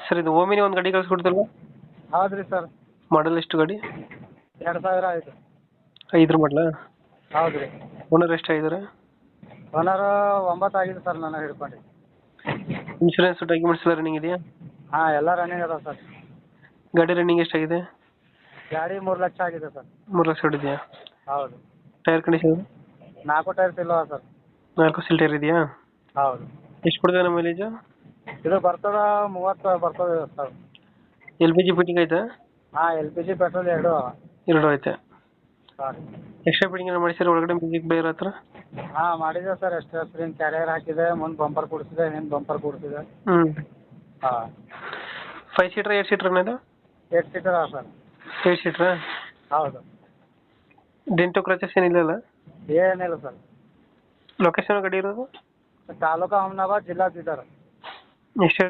Sir ಇದು Omni ಒಂದು ಗಾಡಿ ಕಳಿಸ್ಕೊಡ್ತಲ್ಲ, ಹೌದು ರೀ ಸರ್. ಮಾಡಲ್ ಎಷ್ಟು ಗಾಡಿ? 2005. 5 ಮಾಡಲ? ಹೌದು ರೀ. ಓನರ್ ಎಷ್ಟಾಗಿದ್ದಾರೆ? ಓನರ್ 9 ಆಗಿದೆ ಸರ್ ನಾನು ಹಿಡ್ಕೊಂಡು. ಇನ್ಶೂರೆನ್ಸ್ ಡಾಕ್ಯುಮೆಂಟ್ಸ್ ಎಲ್ಲ ರನ್ನಿಂಗ್ ಇದೆಯಾ? ಹಾಂ ಎಲ್ಲ ರನ್ನಿಂಗ್ ಅದಾವೆ ಸರ್. ಗಾಡಿ ರನ್ನಿಂಗ್ ಎಷ್ಟಾಗಿದೆ? ಗಾಡಿ 3 ಲಕ್ಷ ಆಗಿದೆ ಸರ್. 3 ಲಕ್ಷ ಹೊಡಿದೆಯಾ? ಹೌದು. Tyre condition? 4 ಟೈರ್ಸ್ ಇಲ್ಲವ ಸರ್. 4 ಸಿಲ್ ಟೈರ್ ಇದೆಯಾ? ಹೌದು. ಎಷ್ಟು ಕೊಡ್ತದೆ ನಮ್ಮ ಮೈಲೇಜ್? ಇದು ಬರ್ತದ 30 ಬರ್ತದೆ ಸರ್. LPG ಫಿಟ್ಟಿಂಗ್ ಆಯ್ತಾ? ಹಾಂ LPG ಪೆಟ್ರೋಲ್ 2 ಅವ. 2 ಐತೆ. ಸಾರಿ. ಎಕ್ಸ್ಟ್ರಾ ಫಿಟ್ಟಿಂಗ್ ಏನು ಮಾಡಿಸಿದ್ರೆ ಒಳಗಡೆ ಮ್ಯೂಸಿಕ್ ಪ್ಲೇಯರ್ ಹತ್ರ? ಹಾಂ ಮಾಡಿದೆ ಸರ್. ಎಕ್ಸ್ಟ್ರಾ ಸ್ಕ್ರೀನ್ ಕ್ಯಾರಿಯರ್ ಹಾಕಿದೆ, ಮುಂದೆ ಬಂಪರ್ ಕೂಡಿಸಿದೆ, ಹಿಂದೆ ಬಂಪರ್ ಕೂಡಿಸಿದೆ. ಹ್ಞೂ. ಹಾಂ. 5 ಸೀಟ್ರಾ 8 ಸೀಟ್ರಾ ಇದು? 8 ಸೀಟರ್ ಅವ ಸರ್. 8 ಸೀಟ್ರಾ? ಹೌದು. ಡೆಂಟು ಕ್ರಚಸ್ ಏನಿಲ್ಲ? ಏನಿಲ್ಲ ಸರ್. ಲೊಕೇಶನ್ ಗಾಡಿ ಇರೋದು? ತಾಲೂಕು ಅಹಮದಾಬಾದ್, ಜಿಲ್ಲಾ ಬೀದರ್. ಎಷ್ಟು